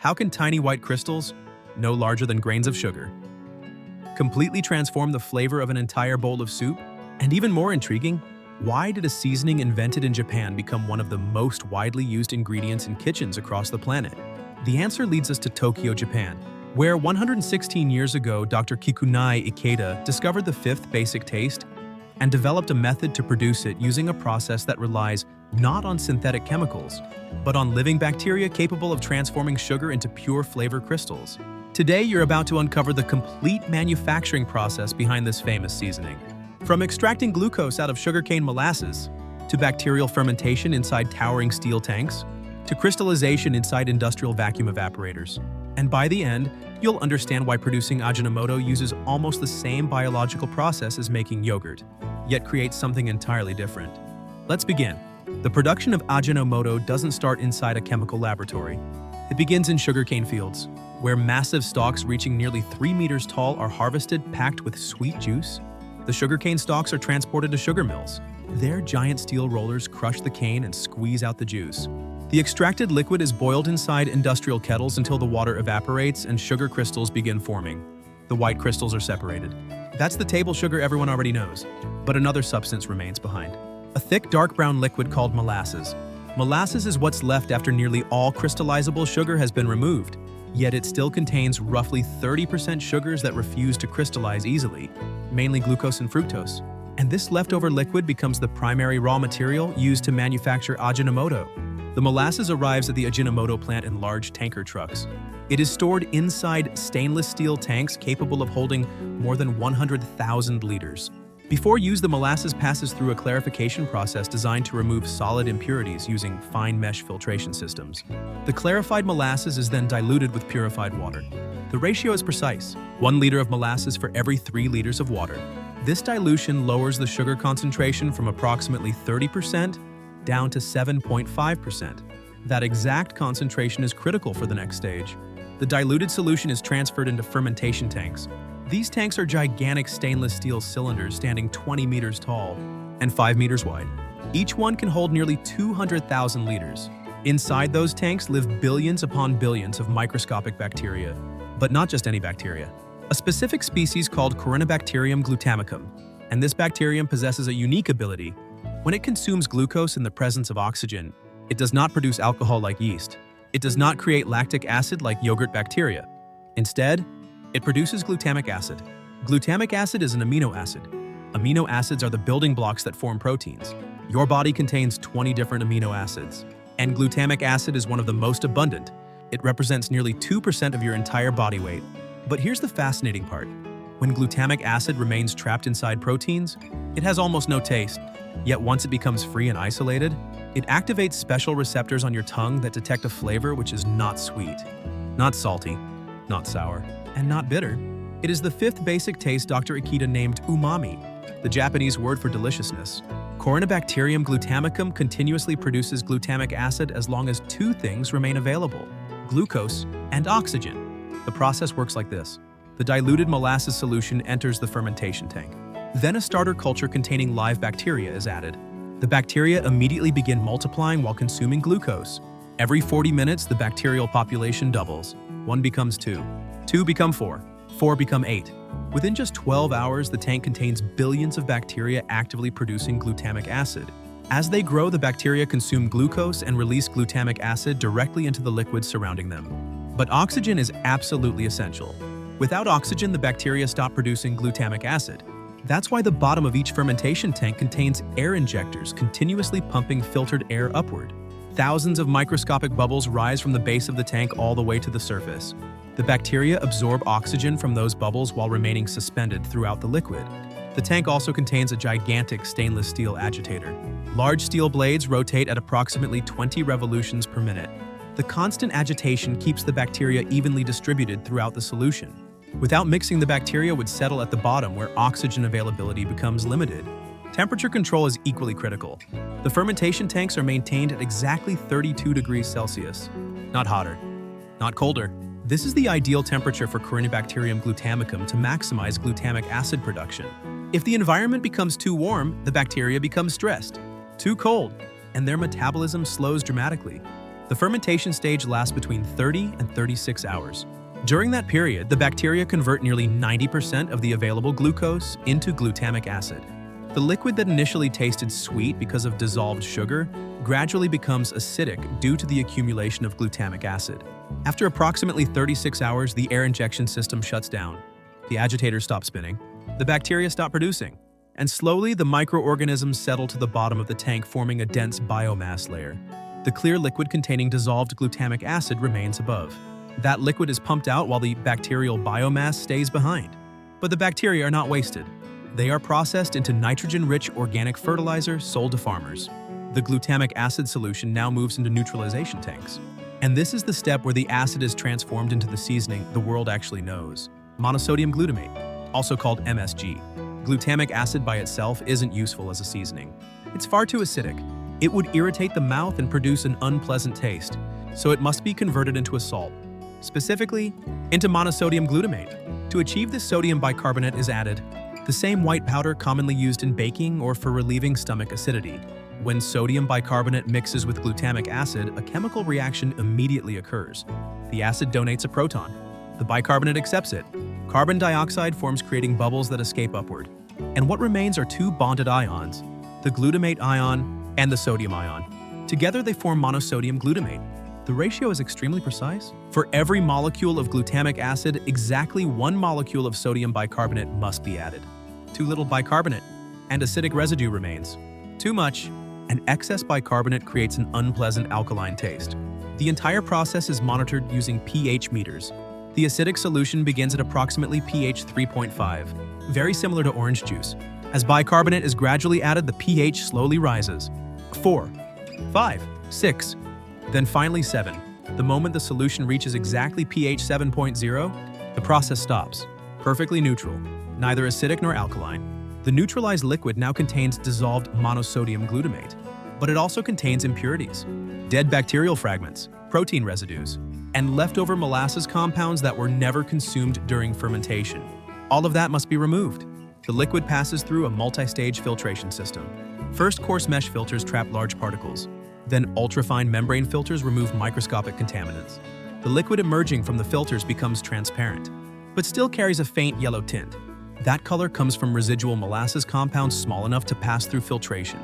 How can tiny white crystals, no larger than grains of sugar, completely transform the flavor of an entire bowl of soup? And even more intriguing, why did a seasoning invented in Japan become one of the most widely used ingredients in kitchens across the planet? The answer leads us to Tokyo, Japan, where 116 years ago, Dr. Kikunai Ikeda discovered the fifth basic taste and developed a method to produce it using a process that relies not on synthetic chemicals, but on living bacteria capable of transforming sugar into pure flavor crystals. Today, you're about to uncover the complete manufacturing process behind this famous seasoning. From extracting glucose out of sugarcane molasses, to bacterial fermentation inside towering steel tanks, to crystallization inside industrial vacuum evaporators. And by the end, you'll understand why producing Ajinomoto uses almost the same biological process as making yogurt, yet creates something entirely different. Let's begin. The production of Ajinomoto doesn't start inside a chemical laboratory. It begins in sugarcane fields, where massive stalks reaching nearly 3 meters tall are harvested, packed with sweet juice. The sugarcane stalks are transported to sugar mills. Their giant steel rollers crush the cane and squeeze out the juice. The extracted liquid is boiled inside industrial kettles until the water evaporates and sugar crystals begin forming. The white crystals are separated. That's the table sugar everyone already knows, but another substance remains behind. A thick dark brown liquid called molasses. Molasses is what's left after nearly all crystallizable sugar has been removed, yet it still contains roughly 30% sugars that refuse to crystallize easily, mainly glucose and fructose. And this leftover liquid becomes the primary raw material used to manufacture Ajinomoto. The molasses arrives at the Ajinomoto plant in large tanker trucks. It is stored inside stainless steel tanks capable of holding more than 100,000 liters. Before use, the molasses passes through a clarification process designed to remove solid impurities using fine mesh filtration systems. The clarified molasses is then diluted with purified water. The ratio is precise: 1 liter of molasses for every 3 liters of water. This dilution lowers the sugar concentration from approximately 30% down to 7.5%. That exact concentration is critical for the next stage. The diluted solution is transferred into fermentation tanks. These tanks are gigantic stainless steel cylinders standing 20 meters tall and 5 meters wide. Each one can hold nearly 200,000 liters. Inside those tanks live billions upon billions of microscopic bacteria. But not just any bacteria. A specific species called Corynebacterium glutamicum. And this bacterium possesses a unique ability. When it consumes glucose in the presence of oxygen, it does not produce alcohol like yeast. It does not create lactic acid like yogurt bacteria. Instead, it produces glutamic acid. Glutamic acid is an amino acid. Amino acids are the building blocks that form proteins. Your body contains 20 different amino acids, and glutamic acid is one of the most abundant. It represents nearly 2% of your entire body weight. But here's the fascinating part. When glutamic acid remains trapped inside proteins, it has almost no taste. Yet once it becomes free and isolated, it activates special receptors on your tongue that detect a flavor which is not sweet, not salty, not sour, and not bitter. It is the fifth basic taste Dr. Ikeda named umami, the Japanese word for deliciousness. Corynebacterium glutamicum continuously produces glutamic acid as long as 2 things remain available: glucose and oxygen. The process works like this. The diluted molasses solution enters the fermentation tank. Then a starter culture containing live bacteria is added. The bacteria immediately begin multiplying while consuming glucose. Every 40 minutes, the bacterial population doubles. 1 becomes 2, 2 become 4, 4 become 8. Within just 12 hours, the tank contains billions of bacteria actively producing glutamic acid. As they grow, the bacteria consume glucose and release glutamic acid directly into the liquids surrounding them. But oxygen is absolutely essential. Without oxygen, the bacteria stop producing glutamic acid. That's why the bottom of each fermentation tank contains air injectors continuously pumping filtered air upward. Thousands of microscopic bubbles rise from the base of the tank all the way to the surface. The bacteria absorb oxygen from those bubbles while remaining suspended throughout the liquid. The tank also contains a gigantic stainless steel agitator. Large steel blades rotate at approximately 20 revolutions per minute. The constant agitation keeps the bacteria evenly distributed throughout the solution. Without mixing, the bacteria would settle at the bottom where oxygen availability becomes limited. Temperature control is equally critical. The fermentation tanks are maintained at exactly 32 degrees Celsius. Not hotter, not colder. This is the ideal temperature for Corynebacterium glutamicum to maximize glutamic acid production. If the environment becomes too warm, the bacteria becomes stressed. Too cold, and their metabolism slows dramatically. The fermentation stage lasts between 30 and 36 hours. During that period, the bacteria convert nearly 90% of the available glucose into glutamic acid. The liquid that initially tasted sweet because of dissolved sugar gradually becomes acidic due to the accumulation of glutamic acid. After approximately 36 hours, the air injection system shuts down. The agitators stop spinning, the bacteria stop producing, and slowly the microorganisms settle to the bottom of the tank, forming a dense biomass layer. The clear liquid containing dissolved glutamic acid remains above. That liquid is pumped out while the bacterial biomass stays behind. But the bacteria are not wasted. They are processed into nitrogen-rich organic fertilizer sold to farmers. The glutamic acid solution now moves into neutralization tanks. And this is the step where the acid is transformed into the seasoning the world actually knows: monosodium glutamate, also called MSG. Glutamic acid by itself isn't useful as a seasoning. It's far too acidic. It would irritate the mouth and produce an unpleasant taste, so it must be converted into a salt, specifically into monosodium glutamate. To achieve this, sodium bicarbonate is added, the same white powder commonly used in baking or for relieving stomach acidity. When sodium bicarbonate mixes with glutamic acid, a chemical reaction immediately occurs. The acid donates a proton. The bicarbonate accepts it. Carbon dioxide forms, creating bubbles that escape upward. And what remains are two bonded ions, the glutamate ion and the sodium ion. Together they form monosodium glutamate. The ratio is extremely precise. For every molecule of glutamic acid, exactly 1 molecule of sodium bicarbonate must be added. Too little bicarbonate, and acidic residue remains. Too much, and excess bicarbonate creates an unpleasant alkaline taste. The entire process is monitored using pH meters. The acidic solution begins at approximately pH 3.5, very similar to orange juice. As bicarbonate is gradually added, the pH slowly rises. 4, 5, 6, then finally 7. The moment the solution reaches exactly pH 7.0, the process stops. Perfectly neutral, neither acidic nor alkaline. The neutralized liquid now contains dissolved monosodium glutamate, but it also contains impurities, dead bacterial fragments, protein residues, and leftover molasses compounds that were never consumed during fermentation. All of that must be removed. The liquid passes through a multi-stage filtration system. First, coarse mesh filters trap large particles. Then ultrafine membrane filters remove microscopic contaminants. The liquid emerging from the filters becomes transparent, but still carries a faint yellow tint. That color comes from residual molasses compounds small enough to pass through filtration.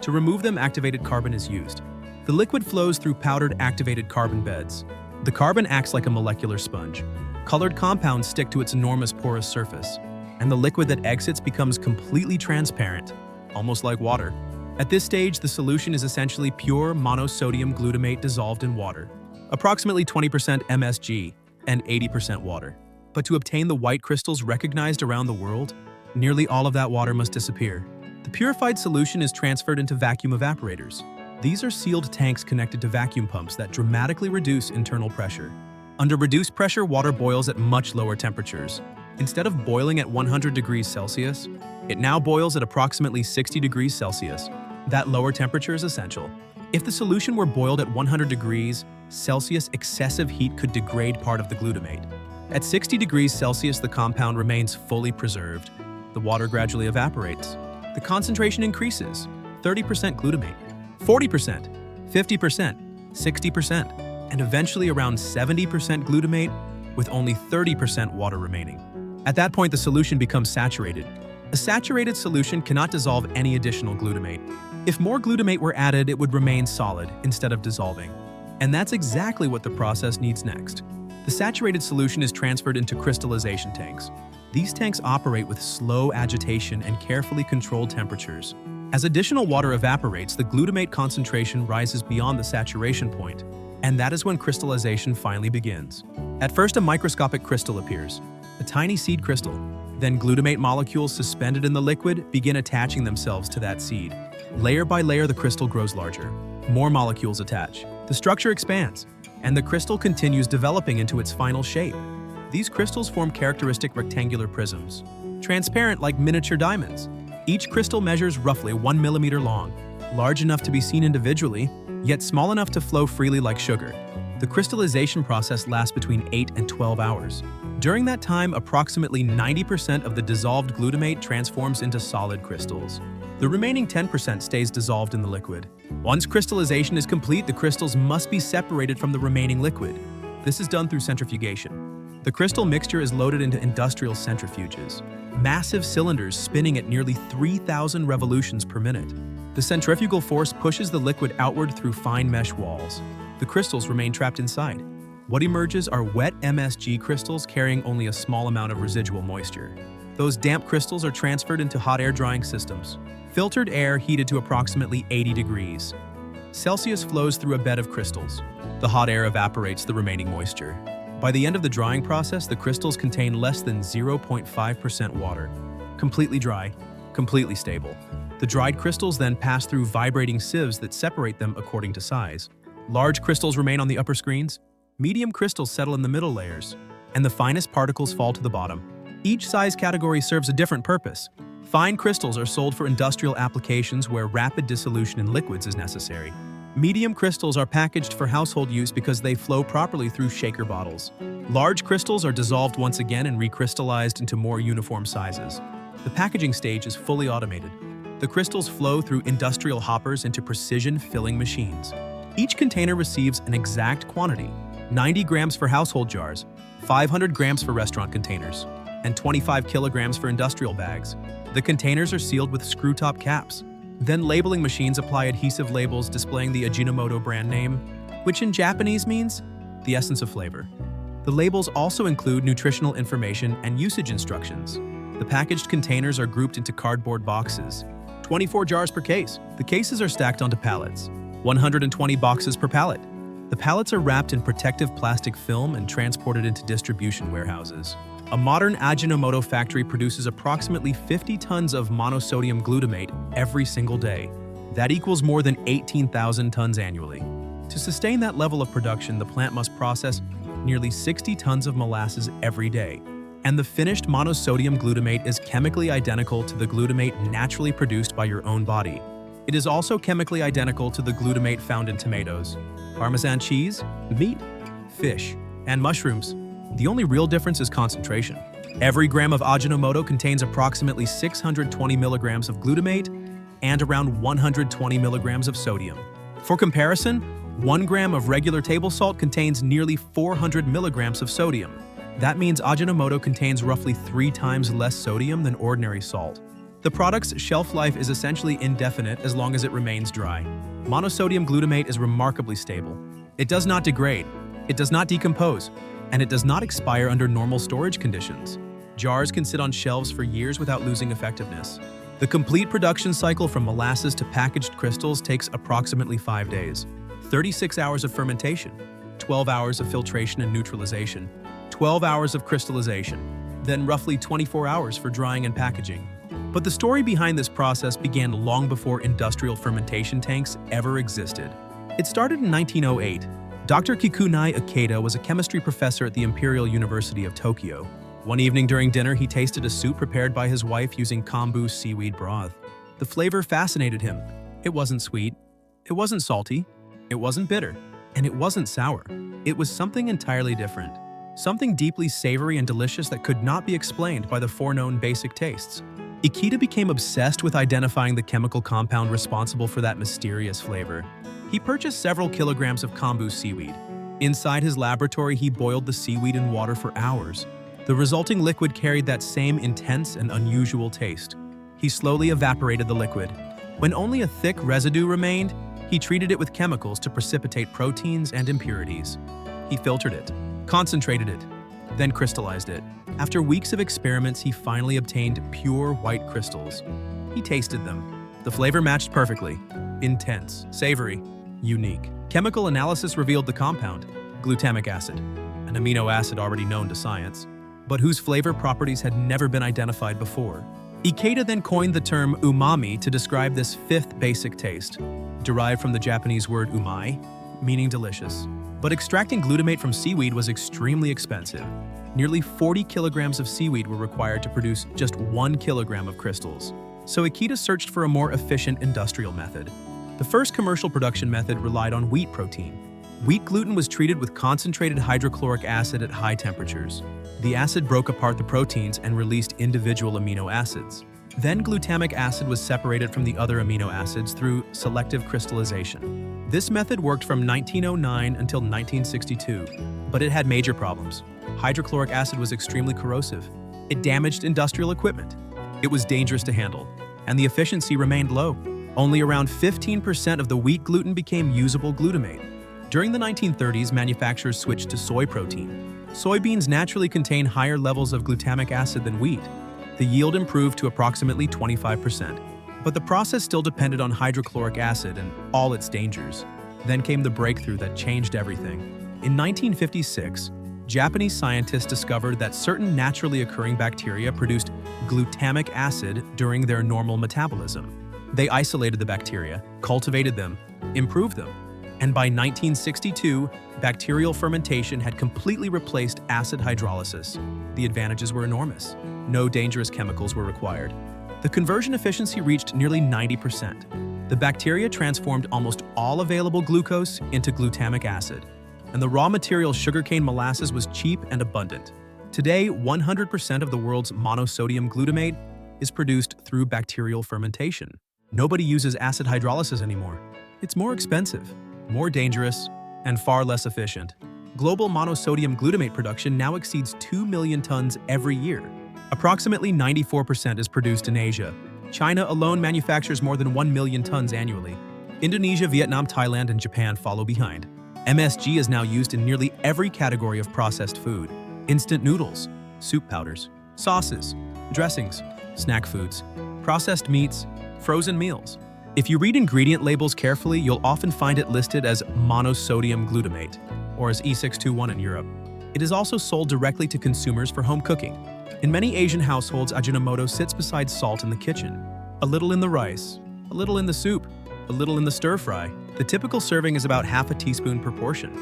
To remove them, activated carbon is used. The liquid flows through powdered activated carbon beds. The carbon acts like a molecular sponge. Colored compounds stick to its enormous porous surface, and the liquid that exits becomes completely transparent, almost like water. At this stage, the solution is essentially pure monosodium glutamate dissolved in water, approximately 20% MSG and 80% water. But to obtain the white crystals recognized around the world, nearly all of that water must disappear. The purified solution is transferred into vacuum evaporators. These are sealed tanks connected to vacuum pumps that dramatically reduce internal pressure. Under reduced pressure, water boils at much lower temperatures. Instead of boiling at 100 degrees Celsius, it now boils at approximately 60 degrees Celsius. That lower temperature is essential. If the solution were boiled at 100 degrees Celsius, excessive heat could degrade part of the glutamate. At 60 degrees Celsius, the compound remains fully preserved. The water gradually evaporates. The concentration increases: 30% glutamate, 40%, 50%, 60%, and eventually around 70% glutamate with only 30% water remaining. At that point, the solution becomes saturated. A saturated solution cannot dissolve any additional glutamate. If more glutamate were added, it would remain solid instead of dissolving. And that's exactly what the process needs next. The saturated solution is transferred into crystallization tanks. These tanks operate with slow agitation and carefully controlled temperatures. As additional water evaporates, the glutamate concentration rises beyond the saturation point, and that is when crystallization finally begins. At first, a microscopic crystal appears, a tiny seed crystal. Then glutamate molecules suspended in the liquid begin attaching themselves to that seed. Layer by layer, the crystal grows larger. More molecules attach. The structure expands, and the crystal continues developing into its final shape. These crystals form characteristic rectangular prisms, transparent like miniature diamonds. Each crystal measures roughly 1 millimeter long, large enough to be seen individually, yet small enough to flow freely like sugar. The crystallization process lasts between 8 and 12 hours. During that time, approximately 90% of the dissolved glutamate transforms into solid crystals. The remaining 10% stays dissolved in the liquid. Once crystallization is complete, the crystals must be separated from the remaining liquid. This is done through centrifugation. The crystal mixture is loaded into industrial centrifuges, massive cylinders spinning at nearly 3,000 revolutions per minute. The centrifugal force pushes the liquid outward through fine mesh walls. The crystals remain trapped inside. What emerges are wet MSG crystals carrying only a small amount of residual moisture. Those damp crystals are transferred into hot air drying systems. Filtered air heated to approximately 80 degrees Celsius flows through a bed of crystals. The hot air evaporates the remaining moisture. By the end of the drying process, the crystals contain less than 0.5% water. Completely dry, completely stable. The dried crystals then pass through vibrating sieves that separate them according to size. Large crystals remain on the upper screens, medium crystals settle in the middle layers, and the finest particles fall to the bottom. Each size category serves a different purpose. Fine crystals are sold for industrial applications where rapid dissolution in liquids is necessary. Medium crystals are packaged for household use because they flow properly through shaker bottles. Large crystals are dissolved once again and recrystallized into more uniform sizes. The packaging stage is fully automated. The crystals flow through industrial hoppers into precision filling machines. Each container receives an exact quantity: 90 grams for household jars, 500 grams for restaurant containers, and 25 kilograms for industrial bags. The containers are sealed with screw-top caps. Then labeling machines apply adhesive labels displaying the Ajinomoto brand name, which in Japanese means the essence of flavor. The labels also include nutritional information and usage instructions. The packaged containers are grouped into cardboard boxes. 24 jars per case. The cases are stacked onto pallets. 120 boxes per pallet. The pallets are wrapped in protective plastic film and transported into distribution warehouses. A modern Ajinomoto factory produces approximately 50 tons of monosodium glutamate every single day. That equals more than 18,000 tons annually. To sustain that level of production, the plant must process nearly 60 tons of molasses every day. And the finished monosodium glutamate is chemically identical to the glutamate naturally produced by your own body. It is also chemically identical to the glutamate found in tomatoes, Parmesan cheese, meat, fish, and mushrooms. The only real difference is concentration. Every gram of Ajinomoto contains approximately 620 milligrams of glutamate and around 120 milligrams of sodium. For comparison, 1 gram of regular table salt contains nearly 400 milligrams of sodium. That means Ajinomoto contains roughly 3 times less sodium than ordinary salt. The product's shelf life is essentially indefinite as long as it remains dry. Monosodium glutamate is remarkably stable. It does not degrade, it does not decompose, and it does not expire under normal storage conditions. Jars can sit on shelves for years without losing effectiveness. The complete production cycle from molasses to packaged crystals takes approximately 5 days. 36 hours of fermentation, 12 hours of filtration and neutralization, 12 hours of crystallization, then roughly 24 hours for drying and packaging. But the story behind this process began long before industrial fermentation tanks ever existed. It started in 1908. Dr. Kikunai Ikeda was a chemistry professor at the Imperial University of Tokyo. One evening during dinner, he tasted a soup prepared by his wife using kombu seaweed broth. The flavor fascinated him. It wasn't sweet, it wasn't salty, it wasn't bitter, and it wasn't sour. It was something entirely different. Something deeply savory and delicious that could not be explained by the foreknown basic tastes. Ikeda became obsessed with identifying the chemical compound responsible for that mysterious flavor. He purchased several kilograms of kombu seaweed. Inside his laboratory, he boiled the seaweed in water for hours. The resulting liquid carried that same intense and unusual taste. He slowly evaporated the liquid. When only a thick residue remained, he treated it with chemicals to precipitate proteins and impurities. He filtered it, concentrated it, then crystallized it. After weeks of experiments, he finally obtained pure white crystals. He tasted them. The flavor matched perfectly. Intense, savory, unique. Chemical analysis revealed the compound, glutamic acid, an amino acid already known to science, but whose flavor properties had never been identified before. Ikeda then coined the term umami to describe this fifth basic taste, derived from the Japanese word umai, meaning delicious. But extracting glutamate from seaweed was extremely expensive. Nearly 40 kilograms of seaweed were required to produce just 1 kilogram of crystals. So Ikeda searched for a more efficient industrial method. The first commercial production method relied on wheat protein. Wheat gluten was treated with concentrated hydrochloric acid at high temperatures. The acid broke apart the proteins and released individual amino acids. Then glutamic acid was separated from the other amino acids through selective crystallization. This method worked from 1909 until 1962, but it had major problems. Hydrochloric acid was extremely corrosive. It damaged industrial equipment. It was dangerous to handle, and the efficiency remained low. Only around 15% of the wheat gluten became usable glutamate. During the 1930s, manufacturers switched to soy protein. Soybeans naturally contain higher levels of glutamic acid than wheat. The yield improved to approximately 25%, but the process still depended on hydrochloric acid and all its dangers. Then came the breakthrough that changed everything. In 1956, Japanese scientists discovered that certain naturally occurring bacteria produced glutamic acid during their normal metabolism. They isolated the bacteria, cultivated them, improved them, and by 1962, bacterial fermentation had completely replaced acid hydrolysis. The advantages were enormous. No dangerous chemicals were required. The conversion efficiency reached nearly 90%. The bacteria transformed almost all available glucose into glutamic acid, and the raw material sugarcane molasses was cheap and abundant. Today, 100% of the world's monosodium glutamate is produced through bacterial fermentation. Nobody uses acid hydrolysis anymore. It's more expensive, more dangerous, and far less efficient. Global monosodium glutamate production now exceeds 2 million tons every year. Approximately 94% is produced in Asia. China alone manufactures more than 1 million tons annually. Indonesia, Vietnam, Thailand, and Japan follow behind. MSG is now used in nearly every category of processed food. Instant noodles, soup powders, sauces, dressings, snack foods, processed meats, frozen meals. If you read ingredient labels carefully, you'll often find it listed as monosodium glutamate, or as E621 in Europe. It is also sold directly to consumers for home cooking. In many Asian households, Ajinomoto sits beside salt in the kitchen. A little in the rice, a little in the soup, a little in the stir-fry. The typical serving is about half a teaspoon per portion,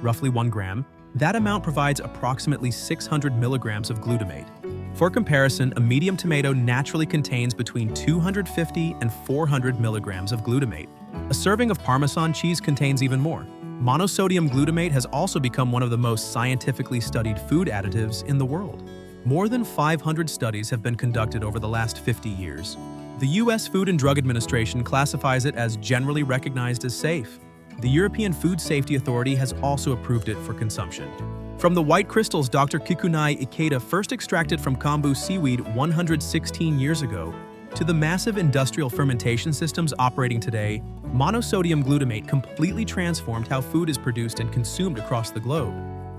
roughly 1 gram. That amount provides approximately 600 milligrams of glutamate. For comparison, a medium tomato naturally contains between 250 and 400 milligrams of glutamate. A serving of Parmesan cheese contains even more. Monosodium glutamate has also become one of the most scientifically studied food additives in the world. More than 500 studies have been conducted over the last 50 years. The U.S. Food and Drug Administration classifies it as generally recognized as safe. The European Food Safety Authority has also approved it for consumption. From the white crystals Dr. Kikunai Ikeda first extracted from kombu seaweed 116 years ago, to the massive industrial fermentation systems operating today, monosodium glutamate completely transformed how food is produced and consumed across the globe.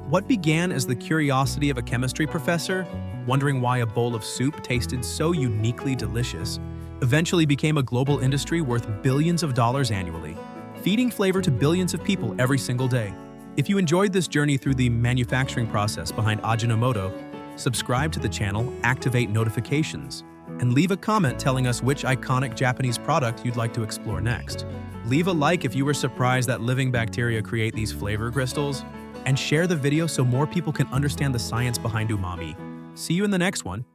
What began as the curiosity of a chemistry professor, wondering why a bowl of soup tasted so uniquely delicious, eventually became a global industry worth billions of dollars annually, feeding flavor to billions of people every single day. If you enjoyed this journey through the manufacturing process behind Ajinomoto, subscribe to the channel, activate notifications, and leave a comment telling us which iconic Japanese product you'd like to explore next. Leave a like if you were surprised that living bacteria create these flavor crystals, and share the video so more people can understand the science behind umami. See you in the next one.